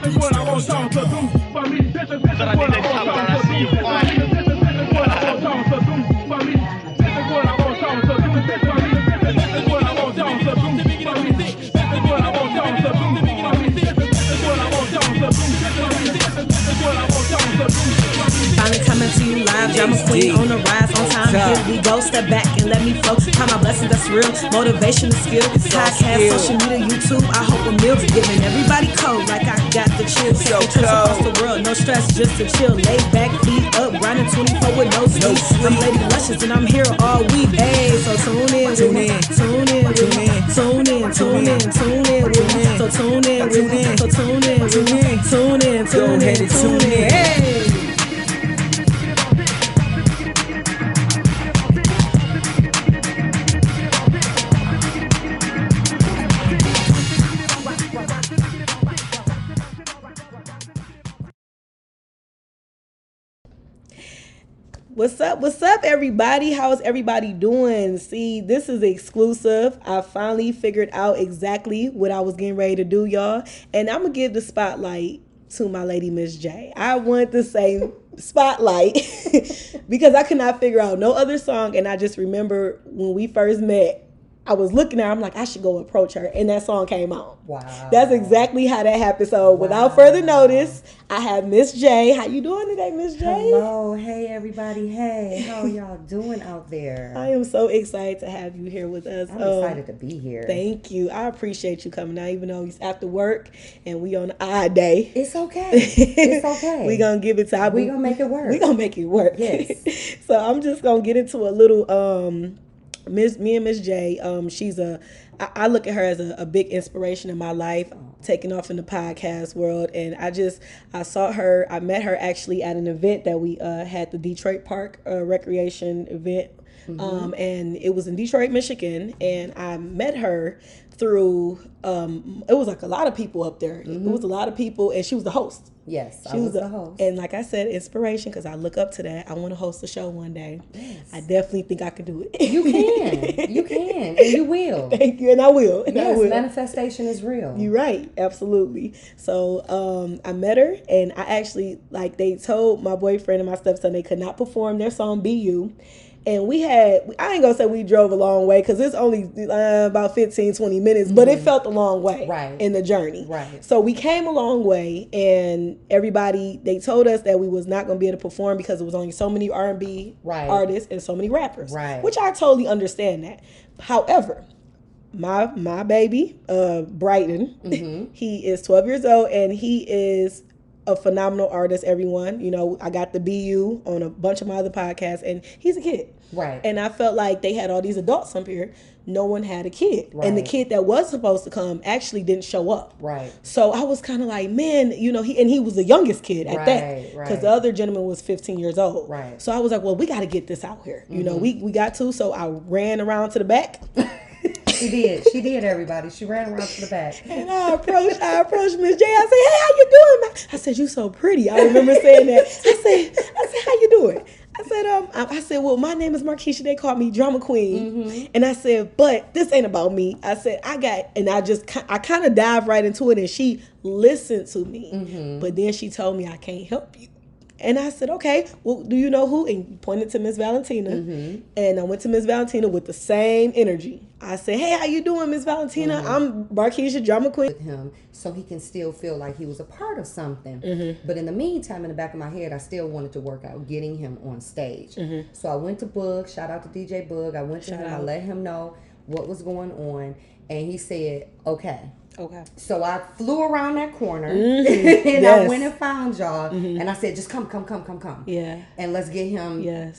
is what I want y'all to do for me. This is what I want y'all to do for me. This is what I want y'all to do for me. This is what I want y'all to do for me. This is what I want y'all to do for me. This is what I want y'all to do for me. This is what I want y'all to do for me. This is what I want y'all to do for me. Finally coming to you live, drama queen on the rise, on time. Here we go, step back and let me flow. Count my blessings, that's real. Motivation and skill. Podcast, social media, YouTube. I hope a meal's giving everybody cold like I got the chill. Taking trips across the world, no stress, just to chill. Lay back, feet up, grinding 24 with no sleep. I'm Lady Luscious and I'm here all week. Hey, so tune in, tune in, tune in, tune in, tune in, tune in, tune in with me. So tune in, tune in, so tune in, tune in, tune in, tune in, tune in. Hey. What's up, everybody? How's everybody doing? See, this is exclusive. I finally figured out exactly what I was getting ready to do, y'all. And I'm going to give the spotlight to my lady, Ms.J. I want to say spotlight because I could not figure out no other song. And I just remember when we first met, I was looking at her, I'm like, I should go approach her. And that song came on. Wow. That's exactly how that happened. So without further notice, I have Ms.J. How you doing today, Ms.J? Hello. Hey, everybody. Hey, how y'all doing out there? I am so excited to have you here with us. I'm excited to be here. Thank you. I appreciate you coming out, even though it's after work and we on an odd day. It's okay. It's okay. We gonna give it to our We gonna make it work. We gonna make it work. Yes. So I'm just gonna get into a little me and Ms.J. I look at her as a big inspiration in my life, taking off in the podcast world. And I met her actually at an event that we had, the Detroit Park Recreation event. Mm-hmm. And it was in Detroit, Michigan. And I met her through, it was like a lot of people up there. Mm-hmm. It was a lot of people, and she was the host. Yes, I was the host. And like I said, inspiration, because I look up to that. I want to host a show one day. Yes. I definitely think I can do it. You can. You can. And you will. Thank you. And I will. And yes, I will. Manifestation is real. You're right. Absolutely. So I met her, and I actually, they told my boyfriend and my stepson they could not perform their song Be You. And I ain't gonna say we drove a long way because it's only about 15, 20 minutes, but it felt a long way in the journey. Right. So we came a long way, and they told us that we was not gonna be able to perform because there was only so many R&B artists and so many rappers. Right. Which I totally understand that. However, my baby, Brighton, he is 12 years old, and he is a phenomenal artist, everyone. You know, I got the BU on a bunch of my other podcasts, and he's a kid. Right. And I felt like they had all these adults up here. No one had a kid. Right. And the kid that was supposed to come actually didn't show up. Right. So I was kind of like, man, he was the youngest kid at that. Because the other gentleman was 15 years old. Right. So I was like, well, we got to get this out here. You know, we got to. So I ran around to the back. She did, everybody. She ran around to the back. And I approached Ms.J. I said, hey, how you doing, man? I said, you so pretty. I remember saying that. I said, how you doing? I said, well, my name is Markeisha. They call me Drama Queen. Mm-hmm. And I said, but this ain't about me. I said, I kind of dived right into it, and she listened to me. Mm-hmm. But then she told me, I can't help you. And I said, okay, well, do you know who? And pointed to Miss Valentina. Mm-hmm. And I went to Miss Valentina with the same energy. I said, hey, how you doing, Miss Valentina? Mm-hmm. I'm Markeisha, Drama Queen. With him, so he can still feel like he was a part of something. Mm-hmm. But in the meantime, in the back of my head, I still wanted to work out getting him on stage. Mm-hmm. So I went to Boog. Shout out to DJ Boog. I went to him. I let him know what was going on. And he said, okay. So I flew around that corner and I went and found y'all and I said, just come. Yeah. And let's get him,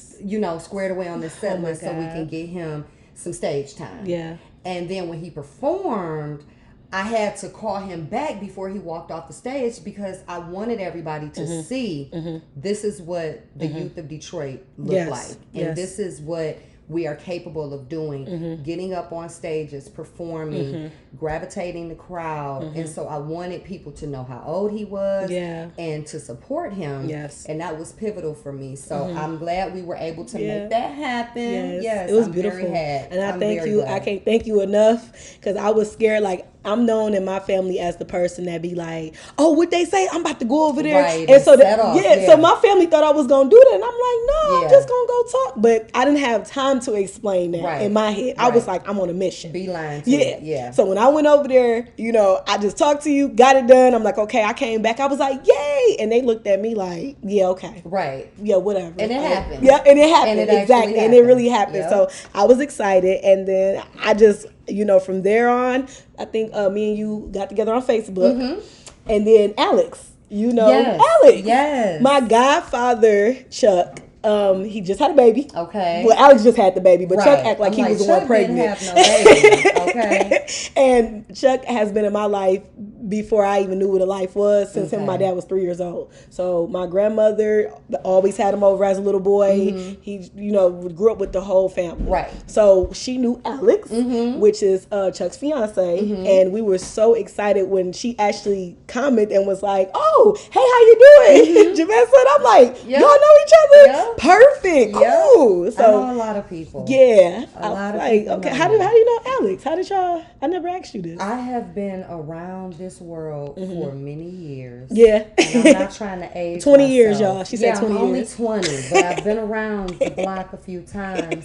squared away on this set list so we can get him some stage time. Yeah. And then when he performed, I had to call him back before he walked off the stage because I wanted everybody to see this is what the youth of Detroit look like. And this is what we are capable of doing, getting up on stages, performing, gravitating the crowd. And so I wanted people to know how old he was and to support him. Yes. And that was pivotal for me. So I'm glad we were able to make that happen. Yes. It was beautiful. Very and I thank you. Glad. I can't thank you enough because I was scared. Like, I'm known in my family as the person that be like, oh, what they say? I'm about to go over there. Right, And so set off, so my family thought I was gonna do that, and I'm like, no, I'm just gonna go talk. But I didn't have time to explain that in my head. I was like, I'm on a mission. Beeline to it. Yeah. So when I went over there, you know, I just talked to you, got it done. I'm like, okay, I came back. I was like, yay, and they looked at me like, yeah, okay, right, yeah, whatever. And it happened. Yeah, and it happened. And it exactly, happened. and it really happened. So I was excited, and then I just, you know, from there on, I think me and you got together on Facebook, and then Alex, you know, Alex, my godfather Chuck. He just had a baby. Okay. Well, Alex just had the baby, but Chuck act like he was the one pregnant. Didn't have no baby. Okay. And Chuck has been in my life before I even knew what a life was, since him and my dad was 3 years old. So my grandmother always had him over as a little boy. He, you know, grew up with the whole family. Right. So she knew Alex, which is Chuck's fiance, and we were so excited when she actually commented and was like, "Oh, hey, how you doing?" Javette said, "I'm like, y'all know each other." Perfect. Cool. So I know a lot of people. Yeah. A lot of like, people. Okay, how do you know Alex? How did y'all? I never asked you this. I have been around this world for many years. Yeah. And I'm not trying to age 20 myself. years, y'all. She said 20 I'm years. only 20, but I've been around the block a few times.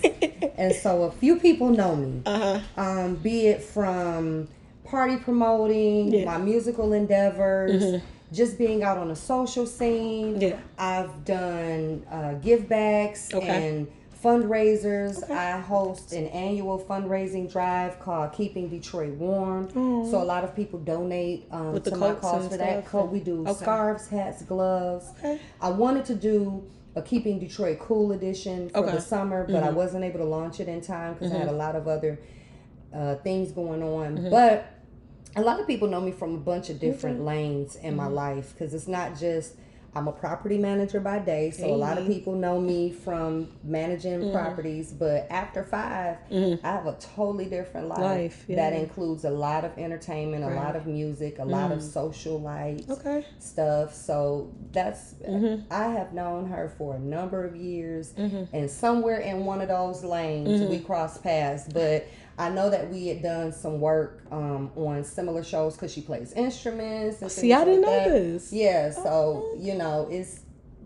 And so a few people know me. Be it from party promoting, my musical endeavors, just being out on the social scene. Yeah. I've done give backs and fundraisers. I host an annual fundraising drive called Keeping Detroit Warm. So a lot of people donate to my cause for that. We do scarves, hats, gloves. I wanted to do a Keeping Detroit Cool edition for the summer, but I wasn't able to launch it in time because I had a lot of other things going on. But a lot of people know me from a bunch of different lanes in my life, because it's not just, I'm a property manager by day, so a lot of people know me from managing properties, but after 5, I have a totally different life that includes a lot of entertainment, a lot of music, a lot of social stuff. So that's, I have known her for a number of years, and somewhere in one of those lanes we crossed paths, but I know that we had done some work on similar shows because she plays instruments and See, I didn't know this. Yeah, so you know, it's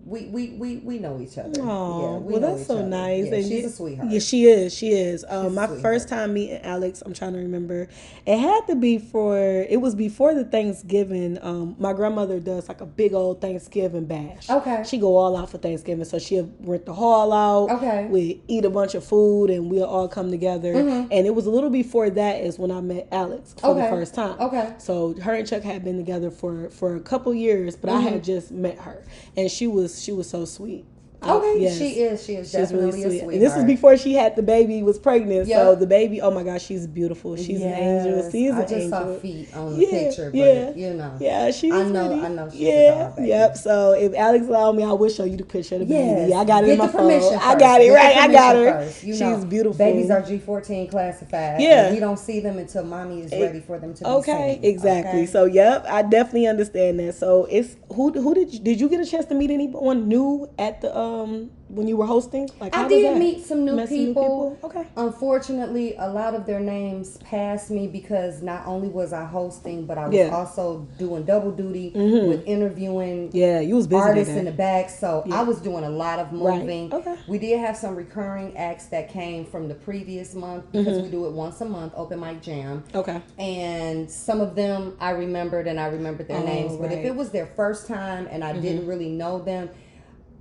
we know each other. Oh, yeah, well, that's so nice. Yeah, and she's a sweetheart. Yeah, she is. She is. My first time meeting Alex, I'm trying to remember. It had to be it was before the Thanksgiving. My grandmother does like a big old Thanksgiving bash. Okay. She go all out for Thanksgiving, so she'll rent the hall out. Okay. We eat a bunch of food and we'll all come together. And it was a little before that is when I met Alex for the first time. Okay. So her and Chuck had been together for a couple years, but I had just met her, and she was so sweet. Okay, yes. She is definitely really a sweetheart. And this is before she had the baby, was pregnant. Yep. So the baby, oh my gosh, she's beautiful. She's an angel. She's an angel. I just saw feet on the picture, but you know. Yeah, she's I know she's a dog baby. Yep. So if Alex allowed me, I will show you the picture of the baby. I got it in my phone. I got it, right? I got her. First. She's beautiful. Babies are G14 classified. Yeah. And we don't see them until mommy is ready for them to be seen. Exactly. Okay? So yep, I definitely understand that. So it's who did you get a chance to meet anyone new at the when you were hosting? Like, I did meet some new people. Okay. Unfortunately, a lot of their names passed me because not only was I hosting, but I was also doing double duty with interviewing you was busy artists in the back. So I was doing a lot of moving. Right. Okay. We did have some recurring acts that came from the previous month because we do it once a month, open mic jam. Okay. And some of them I remembered and I remembered their names. But if it was their first time and I didn't really know them,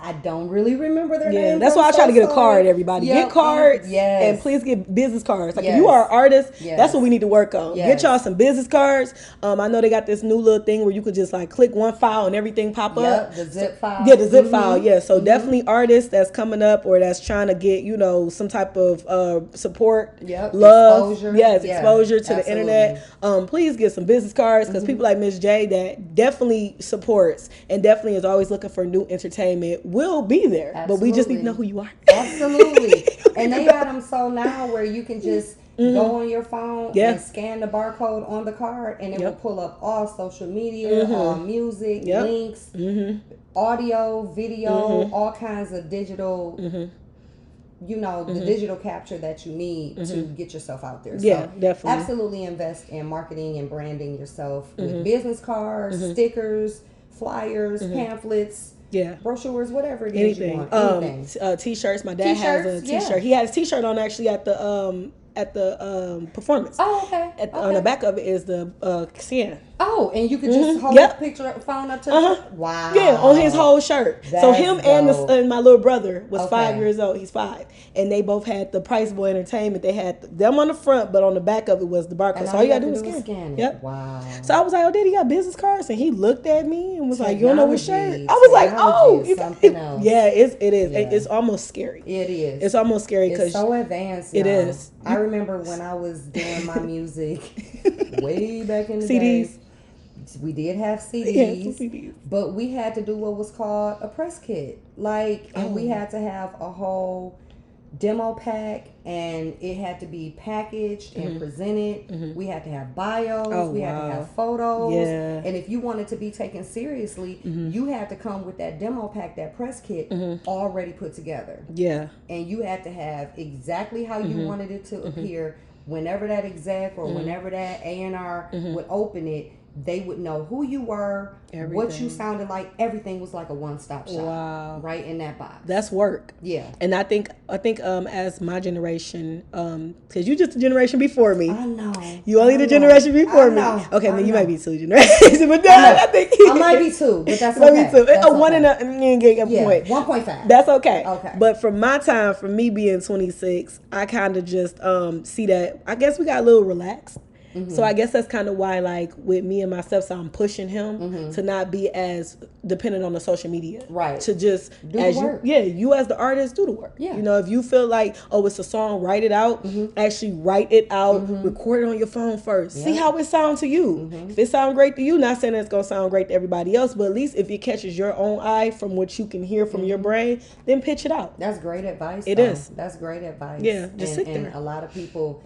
I don't really remember their names. That's why I try to get a card, everybody. Get cards, and please get business cards. Like if you are an artist, that's what we need to work on. Get y'all some business cards. I know they got this new little thing where you could just like click one file and everything pop up. The zip file. Yeah, the zip file. Yeah, so definitely artists that's coming up or that's trying to get some type of support, love, exposure. Exposure to the internet. Please get some business cards because people like Ms.J that definitely supports and definitely is always looking for new entertainment. Will be there, but we just need to know who you are. Absolutely. And they got them so now where you can just go on your phone and scan the barcode on the card, and it will pull up all social media, all music, links, audio, video, all kinds of digital you know, the digital capture that you need to get yourself out there. Yeah, so definitely. Absolutely invest in marketing and branding yourself with business cards, stickers, flyers, pamphlets, brochures, whatever it is you want. Anything. T-shirts. My dad has a T-shirt. Yeah. He had his T-shirt on actually at the performance. Oh, okay. On the back of it is the CN. Oh, and you could just hold the picture phone up to wow. Yeah, on his whole shirt. That's so him dope. and my little brother was 5 years old. He's 5. And they both had the Price Boy Entertainment. They had them on the front, but on the back of it was the barcode. So all you gotta do is scan it. Yep. Wow. So I was like, oh, Daddy got business cards? And he looked at me and was like, you don't know what shirt? I was like, oh. Something else. Yeah, it is. Yeah. It's almost scary. It is. It's almost scary because it's so advanced. It is. I remember when I was doing my music way back in the CDs. day. We did have CDs, but we had to do what was called a press kit. And we had to have a whole demo pack, and it had to be packaged and presented. We had to have bios. We had to have photos. Yeah. And if you wanted to be taken seriously, you had to come with that demo pack, that press kit, already put together. Yeah. And you had to have exactly how you wanted it to appear. Whenever that exec or whenever that A&R would open it, they would know who you were, what you sounded like. Everything was like a one-stop shop. Wow. Right in that box. That's work. Yeah. And I think as my generation, because you just a generation before me. I know. You only the generation before me. Okay, then you might be 2 generations, but I think I might be 2, but that's okay. Might be 2. That's one and you get a point. 1.5. That's okay. Okay. But from my time, from me being 26, I kind of just see that. I guess we got a little relaxed. So I guess that's kind of why, like, with me and my stepson, I'm pushing him to not be as dependent on the social media. Right. To just do the work. You as the artist, do the work. Yeah. You know, if you feel like, oh, it's a song, write it out. Actually write it out. Record it on your phone first. See how it sounds to you. If it sounds great to you, not saying it's going to sound great to everybody else, but at least if it catches your own eye from what you can hear from your brain, then pitch it out. That's great advice. It is. That's great advice. Yeah, just sit there. And a lot of people...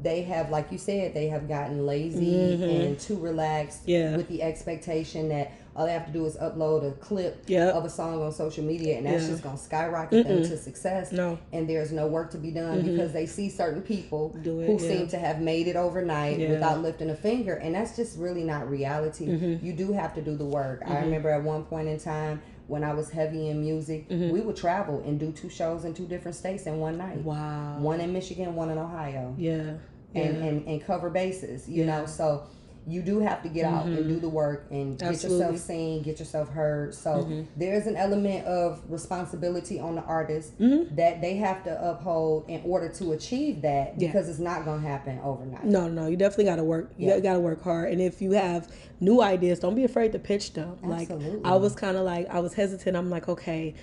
They have, like you said, they have gotten lazy and too relaxed with the expectation that all they have to do is upload a clip of a song on social media, and that's just going to skyrocket them to success. No. And there's no work to be done because they see certain people who seem to have made it overnight without lifting a finger, and that's just really not reality. You do have to do the work. I remember at one point in time, when I was heavy in music, we would travel and do 2 shows in 2 different states in one night. Wow. One in Michigan, one in Ohio. Yeah. And cover bases, you know. So you do have to get out and do the work and get yourself seen, get yourself heard. So there's an element of responsibility on the artist that they have to uphold in order to achieve that, because it's not going to happen overnight. No, you definitely got to work. You got to work hard. And if you have new ideas, don't be afraid to pitch them. Absolutely. Like, I was kind of like, I was hesitant. I'm like, okay,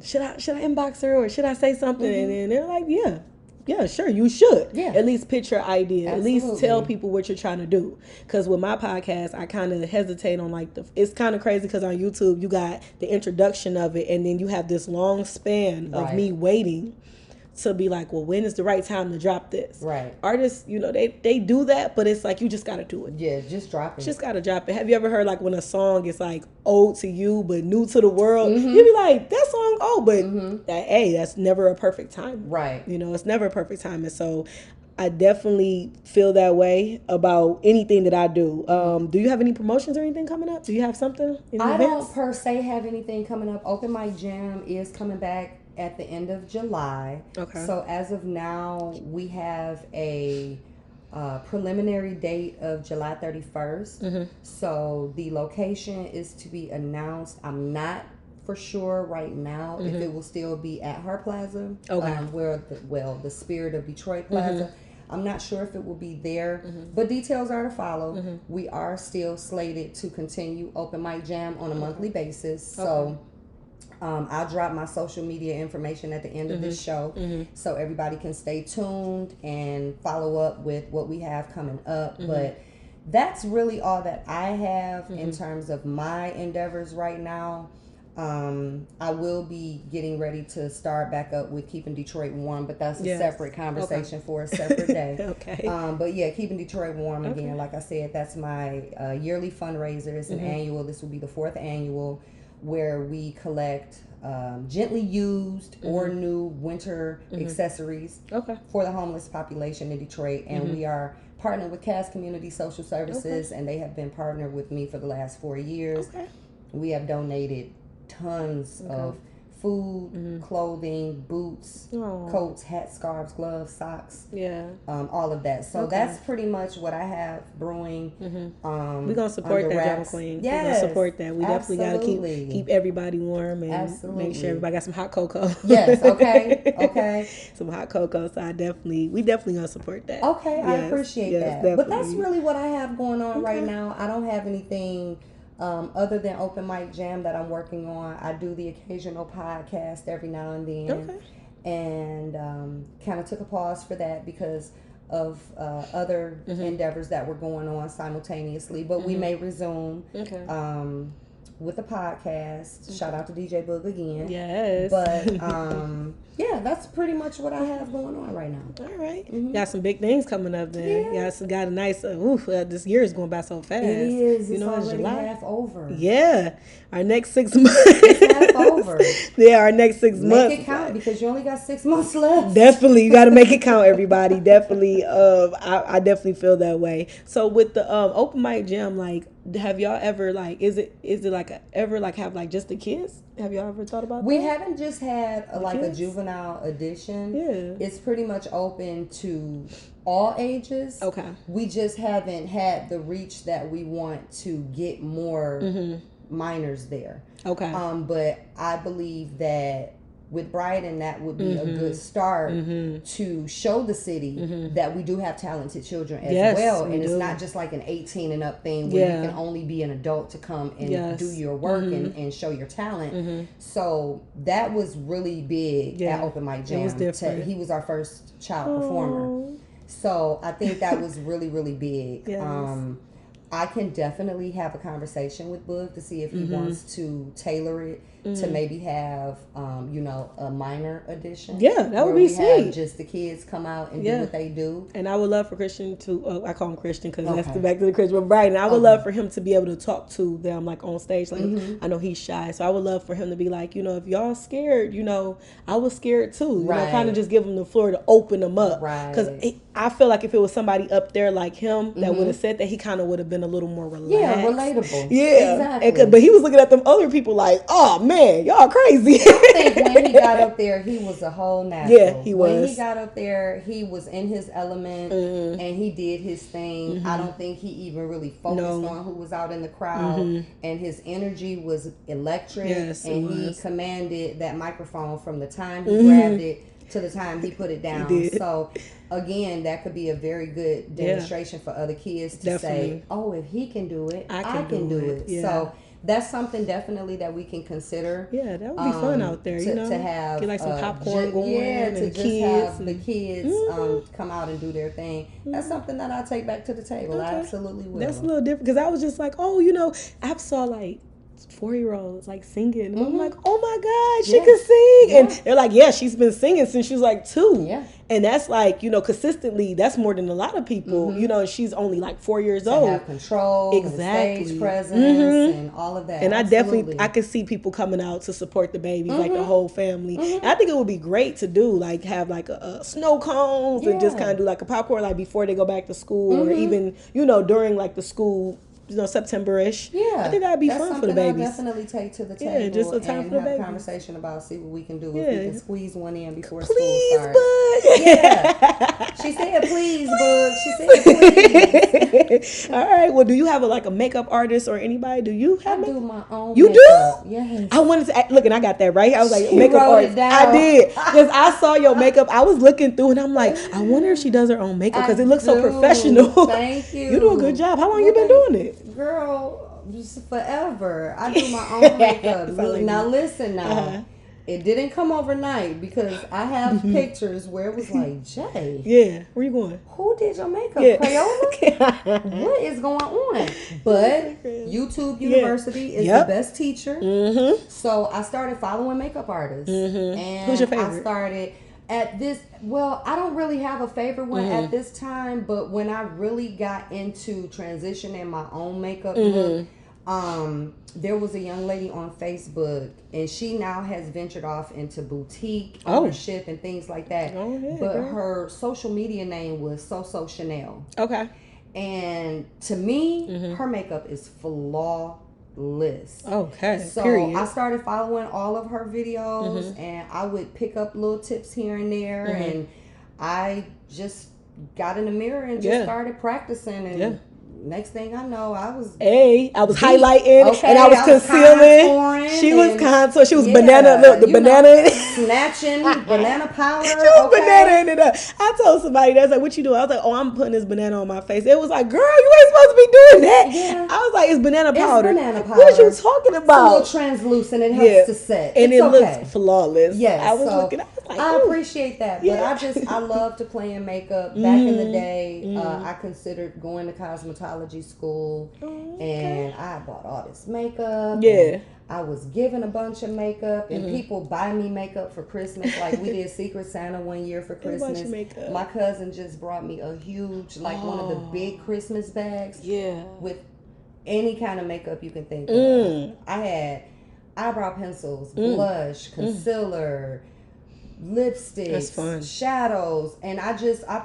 should I inbox her or should I say something? And then they're like, yeah, sure, you should. Yeah. At least pitch your idea. Absolutely. At least tell people what you're trying to do. Because with my podcast, I kind of hesitate on it's kind of crazy because on YouTube, you got the introduction of it, and then you have this long span of me waiting to be like, well, when is the right time to drop this? Right. Artists, you know, they do that, but it's like, you just got to do it. Yeah, just drop it. Just got to drop it. Have you ever heard, like, when a song is, like, old to you, but new to the world? You be like, that song old, but that's never a perfect time. Right. You know, it's never a perfect time. And so I definitely feel that way about anything that I do. Do you have any promotions or anything coming up? Do you have something? I don't per se have anything coming up. Open Mic Jam is coming back at the end of July. Okay. So as of now, we have a preliminary date of July 31st. So the location is to be announced. I'm not for sure right now if it will still be at Hart Plaza, where the Spirit of Detroit Plaza. I'm not sure if it will be there, but details are to follow. We are still slated to continue Open Mic Jam on a monthly basis. So I'll drop my social media information at the end of this show so everybody can stay tuned and follow up with what we have coming up. But that's really all that I have in terms of my endeavors right now. I will be getting ready to start back up with Keeping Detroit Warm, but that's a separate conversation for a separate day. But yeah, Keeping Detroit Warm, again, like I said, that's my yearly fundraiser. It's an annual. This will be the 4th annual. where we collect gently used or new winter accessories for the homeless population in Detroit. And we are partnered with Cass Community Social Services, and they have been partnered with me for the last 4 years. We have donated tons of food, clothing, boots, coats, hats, scarves, gloves, socks, all of that. So that's pretty much what I have brewing. We're gonna support that, Drama Queen. Yes, we're gonna support that. We definitely gotta keep everybody warm and make sure everybody got some hot cocoa. Yes, okay. Some hot cocoa. So we definitely gonna support that. Okay, I appreciate that. Definitely. But that's really what I have going on right now. I don't have anything other than Open Mic Jam that I'm working on. I do the occasional podcast every now and then. And kind of took a pause for that because of other endeavors that were going on simultaneously. But we may resume with the podcast. Shout out to DJ Boog again. Yes. But yeah, that's pretty much what I have going on right now. All right. Got some big things coming up then. Got a nice, this year is going by so fast. It is. It's already July. half over. Yeah. Our next 6 months. It's half over. Yeah, our next 6 months. Make it count because you only got 6 months left. Definitely. You got to make it count, everybody. Definitely. I definitely feel that way. So with the Open Mic Jam, like, have y'all ever, like, is it like have like just the kids? Have y'all ever thought about that? We haven't just had a juvenile edition. Yeah. It's pretty much open to all ages. Okay. We just haven't had the reach that we want to get more minors there. Okay. But I believe that with Brighton, that would be a good start to show the city that we do have talented children as well. And it's not just like an 18 and up thing where you can only be an adult to come and do your work and show your talent. So that was really big at Open Mic Jam. It was different. He was our first child performer. So I think that was really, really big. Yes. I can definitely have a conversation with Boog to see if he wants to tailor it to maybe have, a minor edition. Yeah, that would be sweet. Have just the kids come out and do what they do. And I would love for Christian to, I call him Christian because that's back to the Christian, but Brian, I would love for him to be able to talk to them like on stage. Like I know he's shy, so I would love for him to be like, if y'all scared, I was scared too. Kind of just give him the floor to open them up. Right. Because I feel like if it was somebody up there like him that would have said that, he kind of would have been a little more relaxed. Yeah, relatable. Yeah. Exactly. But he was looking at them other people like, oh man, y'all crazy. I think when he got up there, he was a whole natural. Yeah, he was. When he got up there, he was in his element and he did his thing. I don't think he even really focused on who was out in the crowd. And his energy was electric. Yes, and he commanded that microphone from the time he grabbed it to the time he put it down. So again, that could be a very good demonstration for other kids to say, oh, if he can do it, I can do it. Yeah. So that's something definitely that we can consider. Yeah, that would be fun out there, to have get like some popcorn going. Yeah, to and just kids have the kids come out and do their thing. That's something that I'll take back to the table. I absolutely will. That's a little different because I was just like, I saw like 4-year-olds like singing. And I'm like, oh my God, she can sing. And they're like, yeah, she's been singing since she was like 2. Yeah. And that's like, consistently, that's more than a lot of people, and she's only like 4 years old. Have control, exactly. And stage presence, and all of that. And I could see people coming out to support the babies, like the whole family. And I think it would be great to do, like have like a snow cones and just kind of do like a popcorn, like before they go back to school or even, during like the school, September-ish. Yeah, I think that'd be fun for the babies. I'll definitely take to the table. Yeah, just a time and for the have babies. a conversation about see what we can do. Yeah. If we can squeeze one in before Please, school starts. Bud. Yeah, she said please, Bud. She said please. All right. Well, do you have a makeup artist or anybody? Do you have? I do my own. You makeup. do? Yes. I wanted to look, and I got that right. I was like, She makeup wrote artist. it down. I did because I saw your makeup. I was looking through, and I'm like, I wonder if she does her own makeup because it looks so professional. Thank you. You do a good job. How long you been doing it, girl? Just forever. I do my own makeup. Now listen now. It didn't come overnight because I have pictures where it was like, Jay. Yeah. Where you going? Who did your makeup? Yeah. Crayola? What is going on? But YouTube University is the best teacher. So I started following makeup artists. And who's your favorite? I started at this, I don't really have a favorite one at this time, but when I really got into transitioning my own makeup look, There was a young lady on Facebook, and she now has ventured off into boutique ownership and things like that. Oh, yeah, but girl. her social media name was So Chanel. Okay. And to me, her makeup is flawless. Okay. So period. I started following all of her videos, and I would pick up little tips here and there, and I just got in the mirror and just started practicing, and next thing I know, I was highlighting and I was concealing. She was contour. She was banana. Look, the banana snatching banana powder. She was banana in it up. I told somebody that's like, "What you doing?" I was like, "Oh, I'm putting this banana on my face." It was like, "Girl, you ain't supposed to be doing that." Yeah. I was like, "It's banana powder." It's banana powder. What you talking about? It's a little translucent. It helps to set, and it's it okay. looks flawless. Yes, I was looking. I was like, I appreciate that, but I love to play in makeup. Back in the day, I considered going to cosmetology school. And I bought all this makeup. Yeah. I was given a bunch of makeup, and people buy me makeup for Christmas. Like we did Secret Santa one year for Christmas. My cousin just brought me a huge, one of the big Christmas bags. Yeah. With any kind of makeup you can think of. I had eyebrow pencils, blush, concealer, lipsticks, shadows, and I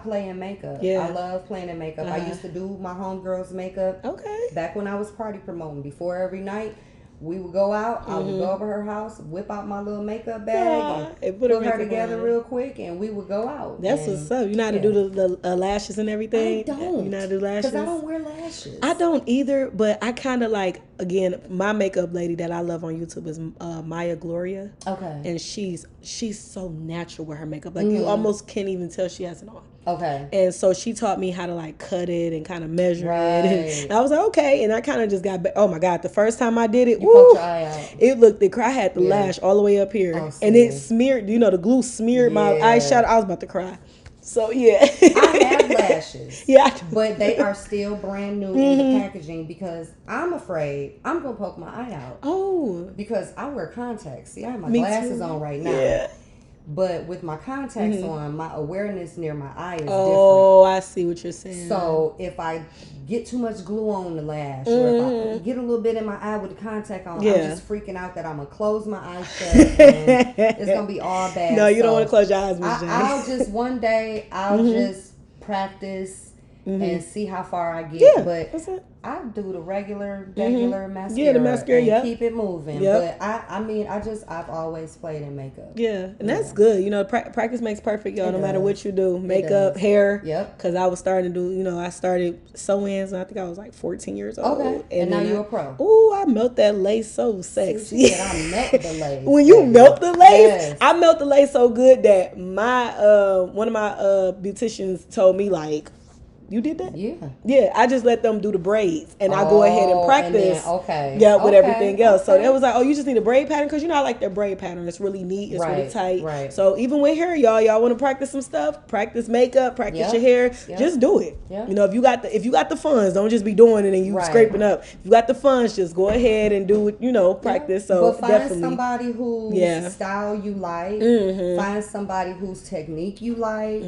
play in makeup. I love playing in makeup. I used to do my homegirls' makeup. Okay. Back when I was party promoting, before every night, we would go out. I would go over her house, whip out my little makeup bag, and put her together real quick, and we would go out. That's what's up. You know how to do the lashes and everything? I don't. You know how to do lashes? Because I don't wear lashes. I don't either, but I kind of like, again, my makeup lady that I love on YouTube is Maya Gloria. Okay. And she's so natural with her makeup. Like, you almost can't even tell she has it on. Okay. And so she taught me how to like cut it and kind of measure it. And I was like, okay. And I kind of just got, oh my God, the first time I did it, poked your eye out. It looked, I had the lash all the way up here. And it smeared, the glue smeared my eyeshadow. I was about to cry. So yeah. I have lashes. Yeah. But they are still brand new in the packaging because I'm afraid I'm going to poke my eye out. Oh. Because I wear contacts. See, I have my glasses on right now. Yeah. But with my contacts on, my awareness near my eye is different. Oh, I see what you're saying. So if I get too much glue on the lash, or if I get a little bit in my eye with the contact on, I'm just freaking out that I'm going to close my eyes shut and it's going to be all bad. No, you don't want to close your eyes, Ms.J. I'll just, one day, I'll just practice and see how far I get. But I do the regular mascara. Yeah, the mascara, and keep it moving. But I've always played in makeup. Yeah, and that's good. Practice makes perfect, y'all. No matter what you do, makeup, hair. Yep. Because I was starting to do, I started sew-ins, and I think I was like 14 years old. Okay. And now you're a pro. Ooh, I melt that lace so sexy. She said I melt the lace. When you melt the lace, I melt the lace so good that my one of my beauticians told me like, you did that? Yeah. Yeah, I just let them do the braids, and I go ahead and practice. With everything else. So they was like, oh, you just need a braid pattern? Because I like their braid pattern. It's really neat. It's really tight. Right. So even with hair, y'all want to practice some stuff? Practice makeup, practice your hair. Just do it. Yep. If you got the funds, don't just be doing it and you scraping up. If you got the funds, just go ahead and do it. Practice. So but find somebody whose style you like. Find somebody whose technique you like.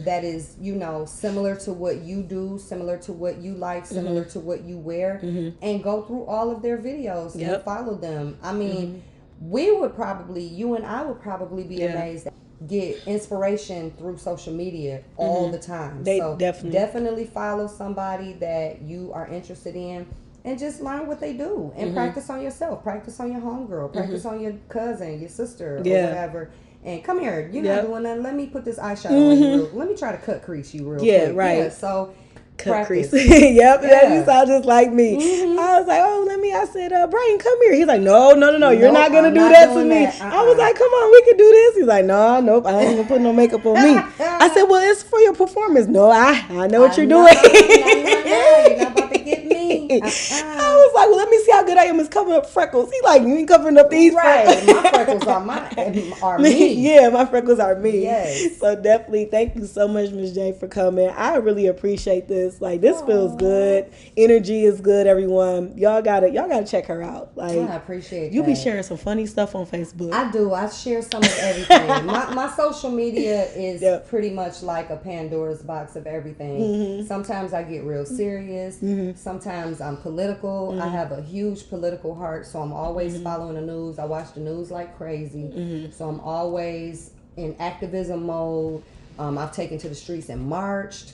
That is similar to what you do, similar to what you like, similar to what you wear, and go through all of their videos and follow them. I mean, you and I would probably be amazed at get inspiration through social media all the time. Definitely follow somebody that you are interested in and just learn what they do and practice on yourself, practice on your homegirl, practice on your cousin, your sister, or whatever. And come here, you're not doing nothing. Let me put this eyeshadow on you. Let me try to cut crease you real quick. Yeah, right. Yeah, so cut crease. Yep, you sound just like me. I was like, I said, Brian, come here. He's like, no, you're not gonna do that to me. I was like, come on, we can do this. He's like, no, nope, I ain't gonna put no makeup on me. I said, well, it's for your performance. No, I know what you're doing. You're not about to get me. I was like, well, let me see how good I am. It's covering up freckles. He like, you ain't covering up these freckles. My freckles are me. Yeah, my freckles are me. Yes. So definitely, thank you so much, Ms. J, for coming. I really appreciate this. Like, this feels good. Energy is good, everyone. Y'all gotta check her out. Like, I appreciate you be sharing some funny stuff on Facebook. I do. I share some of everything. my social media is pretty much like a Pandora's box of everything. Sometimes I get real serious. Sometimes Sometimes I'm political. I have a huge political heart, so I'm always following the news. I watch the news like crazy. So I'm always in activism mode. I've taken to the streets and marched.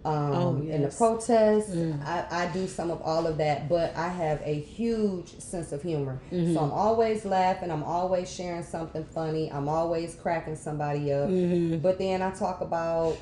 In the protests. I do some of all of that, but I have a huge sense of humor. So I'm always laughing. I'm always sharing something funny. I'm always cracking somebody up. But then I talk about,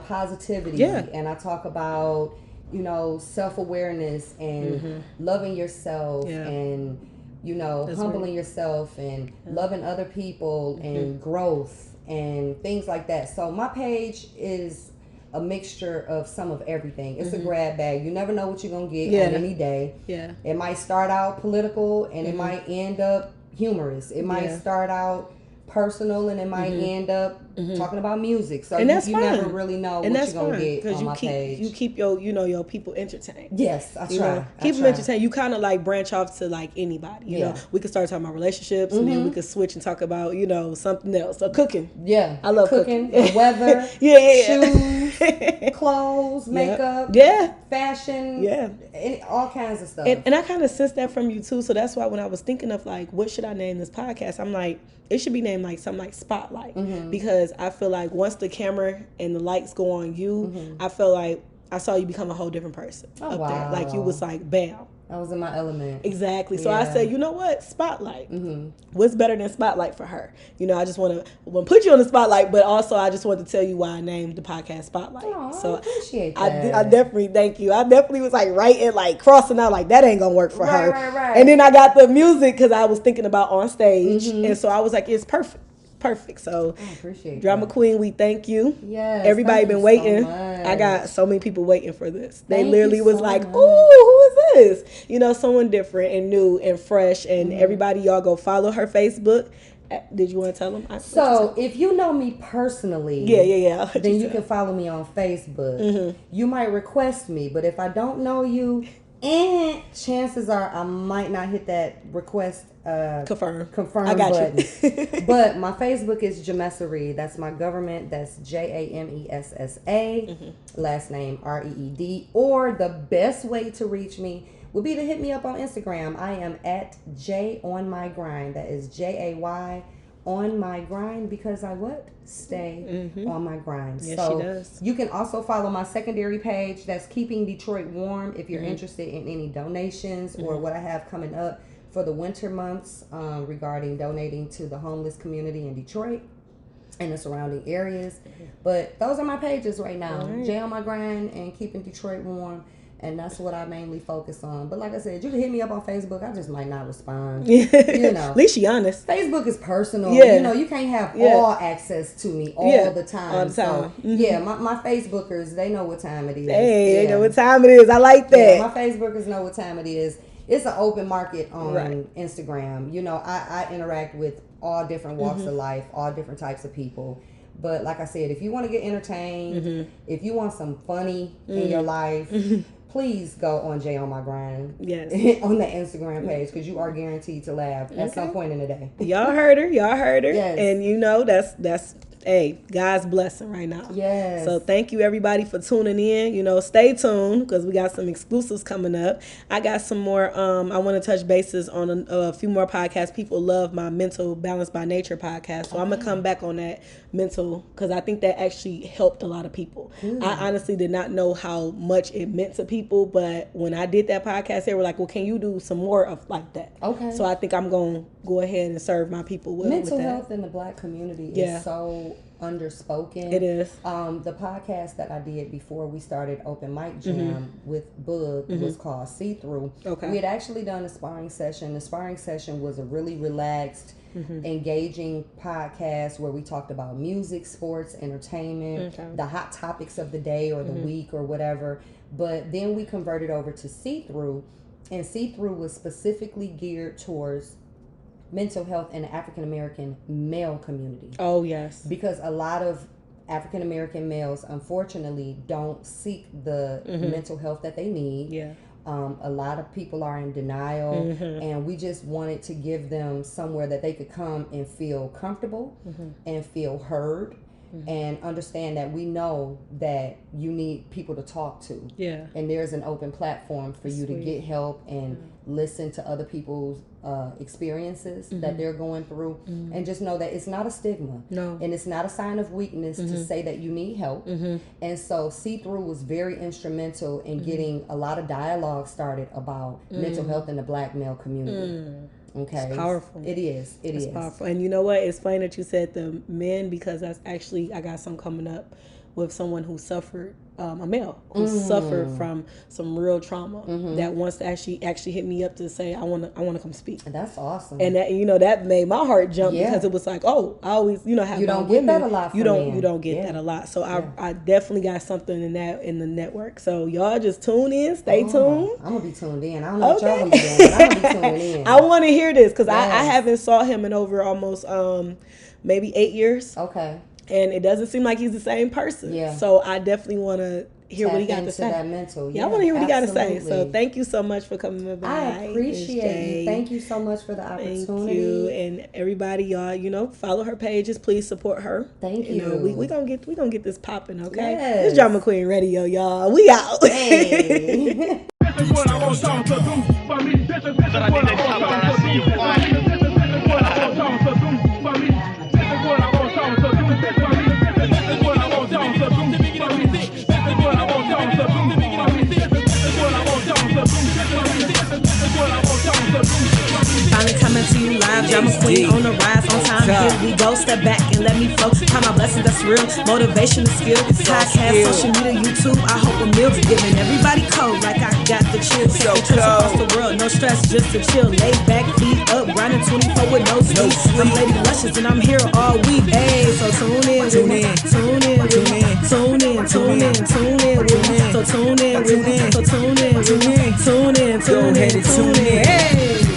positivity. And I talk about, self-awareness and loving yourself and, humbling yourself and loving other people and growth and things like that. So my page is a mixture of some of everything. It's a grab bag. You never know what you're going to get on any day. It might start out political and it might end up humorous. It might start out personal and it might end up talking about music. So and that's you never really know what you're going to get on my page. You keep your people entertained. Yes, I try. Keep them entertained. You kind of like branch off to like anybody. You know, we could start talking about relationships and then we could switch and talk about, something else. So cooking. Yeah. I love cooking. Weather. Shoes, clothes, makeup. Fashion. All kinds of stuff. And I kind of sense that from you too. So that's why when I was thinking of like, what should I name this podcast? I'm like, it should be named like something like Spotlight. Because I feel like once the camera and the lights go on you, I feel like I saw you become a whole different person up there. Like you was like, bam. I was in my element. Exactly. So I said, you know what? Spotlight. What's better than Spotlight for her? I just want to put you on the spotlight, but also I just want to tell you why I named the podcast Spotlight. Oh, so I appreciate that. I definitely, thank you. I definitely was like writing, like crossing out, like that ain't going to work for her. Right. And then I got the music because I was thinking about on stage. And so I was like, it's perfect. So I appreciate Drama that. Queen, we thank you. Yes, everybody been waiting. So I got so many people waiting for this. They Thank literally you was so like, much. "Ooh, who is this?" Someone different and new and fresh. And everybody, y'all go follow her Facebook. Did you want to tell them? So if you know me personally, then you can follow me on Facebook. You might request me, but if I don't know you, and chances are I might not hit that request confirm I got button. you. But my Facebook is Jamessa. That's my government. That's JAMESSA. Last name REED. Or the best way to reach me would be to hit me up on Instagram. I am at J on my grind. That is JAY on my grind because I stay on my grind. Yes, so she does. You can also follow my secondary page. That's Keeping Detroit Warm if you're interested in any donations or what I have coming up for the winter months regarding donating to the homeless community in Detroit and the surrounding areas. But those are my pages right now. J on my grind and Keeping Detroit Warm. And that's what I mainly focus on. But like I said, you can hit me up on Facebook. I just might not respond. At least she honest. Facebook is personal. Yeah. You can't have all access to me all the time. All the time. So, my Facebookers, they know what time it is. Hey, they know what time it is. I like that. Yeah, my Facebookers know what time it is. It's an open market on Instagram. I interact with all different walks of life, all different types of people. But like I said, if you want to get entertained, if you want some funny in your life, please go on J on my grind. Yes. On the Instagram page because you are guaranteed to laugh at some point in the day. Y'all heard her. Yes. And that's God's blessing right now. Yes. So thank you everybody for tuning in. Stay tuned because we got some exclusives coming up. I got some more. I want to touch bases on a few more podcasts. People love my Mental Balance by Nature podcast. So I'm going to come back on that mental because I think that actually helped a lot of people. I honestly did not know how much it meant to people, but when I did that podcast, they were like, well, can you do some more of like that? Okay. So I think I'm going to go ahead and serve my people with mental that. health in the Black community is so underspoken. It is. The podcast that I did before we started Open Mic Jam with Boog was called See Through. Okay. We had actually done a sparring session. The sparring session was a really relaxed, engaging podcast where we talked about music, sports, entertainment, the hot topics of the day or the week or whatever. But then we converted over to See Through, and See Through was specifically geared towards mental health in the African American male community. Oh, yes. Because a lot of African American males, unfortunately, don't seek the mental health that they need. Yeah. A lot of people are in denial, and we just wanted to give them somewhere that they could come and feel comfortable and feel heard and understand that we know that you need people to talk to. Yeah. And there's an open platform for you to get help and listen to other people's experiences that they're going through, and just know that it's not a stigma. No. And it's not a sign of weakness to say that you need help. And so See Through was very instrumental in getting a lot of dialogue started about mental health in the Black male community. Okay. It's powerful. It is. It's powerful. And you know what? It's funny that you said the men, because that's actually, I got some coming up with someone who suffered, a male who suffered from some real trauma that wants to actually hit me up to say, I want to come speak. That's awesome. And that, that made my heart jump because it was like, oh, I always, have you my don't women. get that a lot. You don't get that a lot. So I definitely got something in the network. So y'all just tune in, stay tuned. I'm gonna be tuned in. I don't know what y'all gonna be doing, but I'm gonna be tuning in. I want to hear this because I haven't saw him in over almost maybe 8 years. Okay. And it doesn't seem like he's the same person. Yeah. So I definitely want to hear what he got to say. That mental. Yeah, I want to hear what he got to say. So thank you so much for coming by. I appreciate you. Thank you so much for the opportunity. Thank you. And everybody, y'all, follow her pages. Please support her. Thank you. We gonna get this popping, okay? Yes. This Drama Queen Radio, y'all. We out. Hey. This is what I want y'all to do for me. This is what I want y'all to do. This is what I want y'all to do for me. This is what I want y'all to do for me. This is what I want y'all to do for me. This is what I want y'all to do for me. This is what I want y'all to do for me. This is what I want y'all to do. Finally coming to you live, Drama Queen on the rise, on time. Here we go, step back and let me flow. Count my blessings, that's real. Motivation is skill. Podcast, social media, YouTube. I hope a meal's giving everybody cold like I got the chill. So across the world, no stress, just to chill. Lay back, feet up, grinding 24 with no sleep. I'm Lady Luscious and I'm here all week. Hey, so tune in with me. Tune in with me. Tune in with me. So tune in with me. So tune in with me. Tune in. Hey.